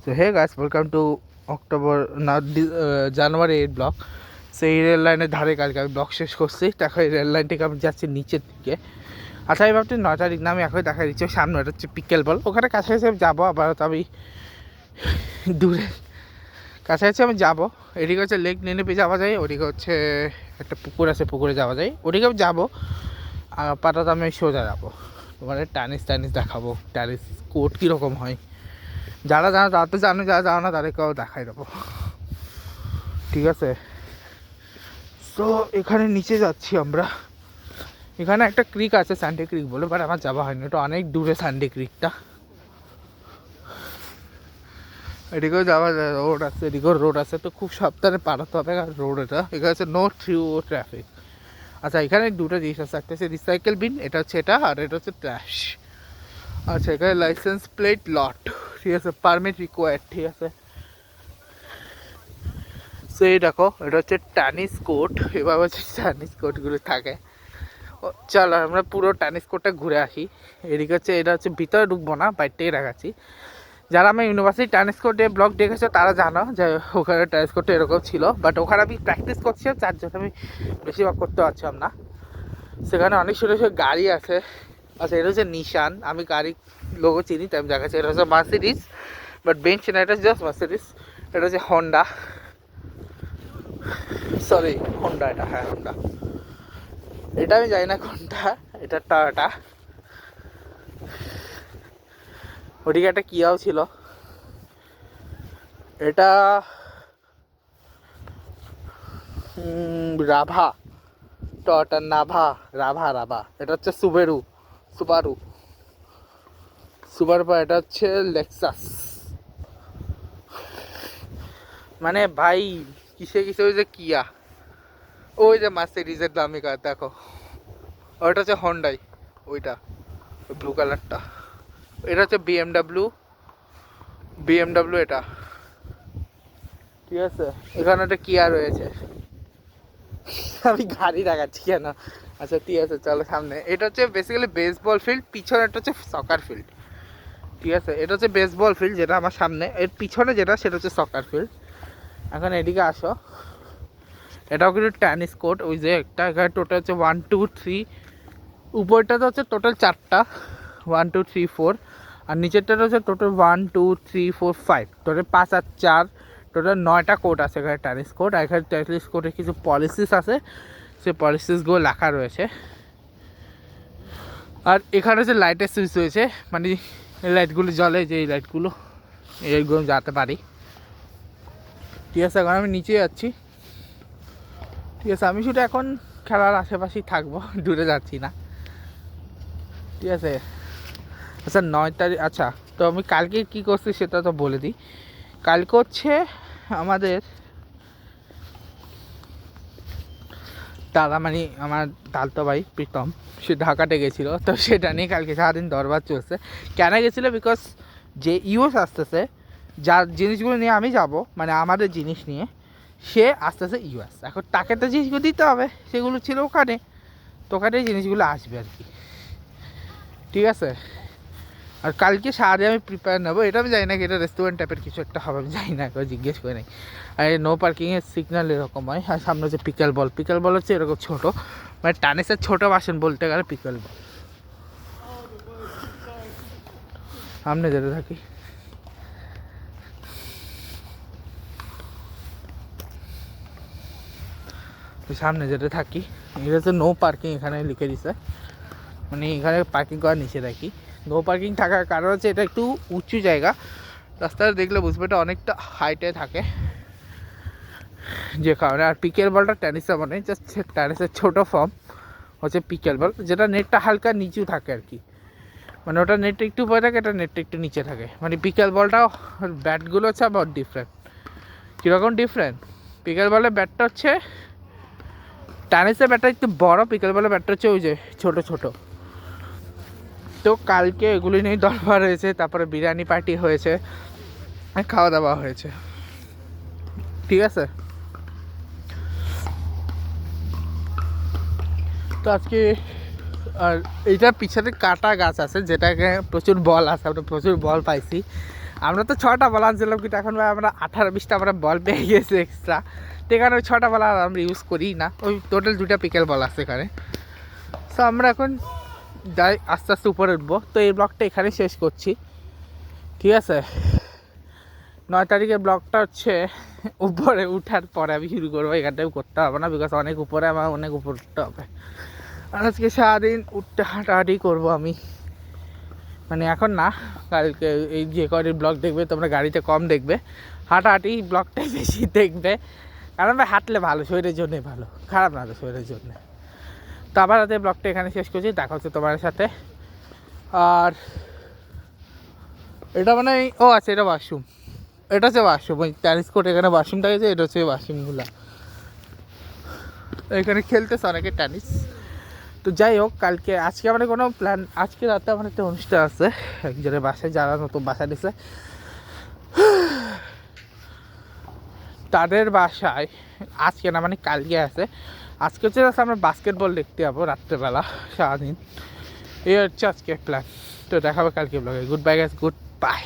So hey guys, welcome to October না January 8 blog. সেই rail লাইনের ধারে কালকে আমি ব্লগ শেষ করছি। দেখো এই রেল লাইন থেকে আমি যাচ্ছি নিচের দিকে। আচ্ছা, আমি ভাবছি 9 তারিখ না, আমি এখন দেখা দিচ্ছি সামনে এটা হচ্ছে পিকেল বল, ওখানে কাছাকাছি আমি যাবো। আবার তো আমি দূরে কাছাকাছি আমি যাবো। এদিকে হচ্ছে লেক নেপে যাওয়া যায়, ওদিকে হচ্ছে একটা পুকুর আছে, পুকুরে যাওয়া যায়, ওদিকে আমি যাবো। আর আপাতত আমি সোজা যাবো, তোমার টানিস দেখাবো। টানিস কোর্ট কীরকম হয়, যারা জানো তারা তো জানো, যারা জানো না তাদেরকেও দেখাই দেবো, ঠিক আছে? সো এখানে নিচে যাচ্ছি আমরা। এখানে একটা ক্রিক আছে, সানডে ক্রিক বলে, বাট আমার যাওয়া হয়নি, ওটা অনেক দূরে সানডে ক্রিকটা। এদিকেও যাওয়া যায়, রোড আছে, এদিকেও রোড আছে, তো খুব সাবধানে পারাতে হবে। আর রোড এটা, এখানে হচ্ছে নো থ্রু ট্রাফিক। আচ্ছা, এখানে দুটো জিনিস আছে, একটা হচ্ছে রিসাইকেল বিন, এটা হচ্ছে এটা, আর এটা হচ্ছে ট্র্যাশ। আচ্ছা, এখানে লাইসেন্স প্লেট লট, ঠিক আছে, পারমিট রিকোয়ার্ড, ঠিক আছে। সো এই দেখো, এটা হচ্ছে টেনিস কোর্ট, এভাবে হচ্ছে টেনিস কোর্টগুলো থাকে। চলো আমরা পুরো টেনিস কোর্টটা ঘুরে আসি। এদিকে হচ্ছে, এটা হচ্ছে ভিতরে ঢুকবো না, বাইর থেকে দেখাচ্ছি। যারা আমি ইউনিভার্সিটি টেনিস কোর্টে ব্লগ দেখেছো তারা জানো যে ওখানে টেনিস কোর্টে এরকম ছিল, বাট ওখানে আমি প্র্যাকটিস করছিলাম, যার জন্য আমি বেশিরভাগ করতে পারছিলাম না। সেখানে অনেক ছোটো ছোটো গাড়ি আছে। আচ্ছা, এটা হচ্ছে নিশান, আমি গাড়ি লোগো চিনি তাই আমি দেখাচ্ছি। এটা হচ্ছে মার্সিডিস, বাট বেঞ্চ না, এটা জাস্ট মার্সিডিস। এটা হচ্ছে হন্ডা, সরি হোন্ডা, এটা হ্যাঁ হোন্ডা। এটা আমি জানি না কোনটা, এটা টয়োটা। ওদিকে একটা কিয়াও ছিল, এটা রাভা, টয়োটা নাভা, রাভা। এটা হচ্ছে সুবারু। এটা হচ্ছে লেক্সাস। মানে ভাই, কিসে ওই যে কিয়া, ওই যে মার্সিডিজের দামি কার দেখো, ওইটা হচ্ছে হন্ডাই, ওইটা ব্লু কালারটা। এটা হচ্ছে বিএমডাব্লিউ এটা, ঠিক আছে। এখানে একটা কিয়া রয়েছে, আমি গাড়ি দেখাচ্ছি কেন? আচ্ছা ঠিক আছে, চলো সামনে। এটা হচ্ছে বেসিক্যালি বেসবল ফিল্ড, পিছনে একটা হচ্ছে সকার ফিল্ড, ঠিক আছে। এটা হচ্ছে বেসবল ফিল্ড যেটা আমার সামনে, এর পিছনে যেটা সেটা হচ্ছে সকার ফিল্ড। এখন এদিকে আসো, এটাও কিন্তু টেনিস কোর্ট, ওই যে একটা, এখানে টোটাল হচ্ছে 1 2 3, উপরটাতে হচ্ছে টোটাল 4টা, 1 2 3 4, আর নিচেরটাতে হচ্ছে টোটাল 1 2 3 4 5, টোটাল 5 আর 4, টোটাল 9টা কোর্ট আছে এখানে টেনিস কোর্ট। আর এখানে টেনিস কোর্টের কিছু পলিসিস আছে, সেই পলিসিসগুলো লেখা রয়েছে। আর এখানে হচ্ছে লাইটের সুইচ রয়েছে, মানে এই লাইটগুলো জ্বলে, যে এই লাইটগুলো, এইগুলো যাতে পারি, ঠিক আছে। এখন আমি নিচে যাচ্ছি, ঠিক আছে। আমি শুধু এখন খেলার আশেপাশেই থাকবো, দূরে যাচ্ছি না, ঠিক আছে। আচ্ছা 9 তারিখ, আচ্ছা তো আমি কালকে কী করছি সেটা তো বলে দিই। কালকে হচ্ছে আমাদের দাদা, মানে আমার দাদা ভাই প্রীতম, সে ঢাকাতে গেছিলো, তো সেটা নিয়ে কালকে সারাদিন দরবার চলছে। কেন গেছিলো? বিকজ যে ইউএস আসতেছে, যার জিনিসগুলো নিয়ে আমি যাব, মানে আমাদের জিনিস নিয়ে, সে আসতেছে ইউএস। এখন তাকে তো জিনিসগুলো দিতে হবে, সেগুলো ছিল ওখানে, তো ওখানে জিনিসগুলো আসবে আর কি, ঠিক আছে। আর কালকে সারাদিন আমি প্রিপেয়ার নেবো, এটা আমি জানি না কি এটা রেস্টুরেন্ট টাইপের কিছু একটা হবে, আমি জানি না, একবার জিজ্ঞেস করে নাই। আর নো পার্কিংয়ের সিগন্যাল এরকম হয়। আর সামনে হচ্ছে পিকেল বল হচ্ছে এরকম ছোটো, মানে টানিসের ছোটো বাসন বলতে গেলে পিকেল বল। সামনে যেতে থাকি, সামনে যেতে থাকি। এটা হচ্ছে নো পার্কিং, এখানে লিখে দিছে, মানে এখানে পার্কিং করার নিচে থাকি। নো পার্কিং থাকার কারণ হচ্ছে এটা একটু উঁচু জায়গা, রাস্তাটা দেখলে বুঝবে এটা অনেকটা হাইটে থাকে, যে কারণে। আর পিকেল বলটা টেনিসে মানে জাস্ট টেনিসের ছোটো ফর্ম হচ্ছে পিকেল বল, যেটা নেটটা হালকা নিচু থাকে আর কি, মানে ওটা নেটটা একটু উপরে থাকে, এটা নেটটা একটু নিচে থাকে। মানে পিকেল বলটাও ব্যাটগুলো হচ্ছে আবার ডিফারেন্ট। কীরকম ডিফারেন্ট? পিকেল বলের ব্যাটটা হচ্ছে, টেনিসের ব্যাটটা একটু বড়, পিকেল বলের ব্যাটটা হচ্ছে ওই যে ছোটো ছোটো। তো কালকে এগুলি নিয়েই দরবার হয়েছে, তারপরে বিরিয়ানি পার্টি হয়েছে, খাওয়া দাওয়া হয়েছে, ঠিক আছে। তো আজকে, আর এইটার পিছনে কাটা গাছ আছে, যেটাকে প্রচুর বল আছে, আমরা প্রচুর বল পাইছি। আমরা তো 6টা বল আনছিলাম, কিন্তু এখন ভাই আমরা 18-20টা আমরা বল পেয়ে গেছি এক্সট্রা। তো এখানে ওই 6টা বল আর আমরা ইউজ করি না, ওই টোটাল 2টা পিকেল বল আছে এখানে। সো আমরা এখন যাই আস্তে আস্তে উপরে উঠবো। তো এই ব্লগটা এখানে শেষ করছি, ঠিক আছে। 9 তারিখের ব্লগটা হচ্ছে উপরে উঠার পরে আমি শুরু করবো, এখানটাও করতে হবে না, বিকজ অনেক উপরে, আমার অনেক উপরে উঠতে হবে। আর আজকে সারাদিন উঠতে হাঁটাহাঁটি করবো আমি, মানে এখন না, কালকে এই যে কদিন ব্লগ দেখবে তোমরা গাড়িতে কম দেখবে, হাঁটাহাঁটি ব্লগটাই বেশি দেখবে। কারণ ভাই হাঁটলে ভালো, শরীরের জন্যে ভালো, খারাপ না তো শরীরের জন্যে। তো আবার রাতে ব্লগটা এখানে শেষ করছি, দেখা হচ্ছে তোমার সাথে। আর এটা মানে ও আচ্ছা, এটা ওয়াশরুম, এটা হচ্ছে ওয়াশরুম, ওই টেনিস কোর্ট এখানে ওয়াশরুমটা গেছে, এটা হচ্ছে ওয়াশরুমগুলো। এখানে খেলতেছে অনেকে টেনিস। তো যাই হোক, কালকে আজকে আমার কোনো প্ল্যান, আজকে রাতে আমার একটা অনুষ্ঠান আছে একজনের বাসায়, যারা নতুন বাসা দিছে তাদের বাসায়, আজকে না মানে কালকে আছে। আজকে হচ্ছে আমরা বাস্কেটবল দেখতে যাবো রাত্রেবেলা সারাদিন, এই হচ্ছে আজকে প্ল্যান। তো দেখাবো কালকে ব্লগে। Good bye guys, good bye.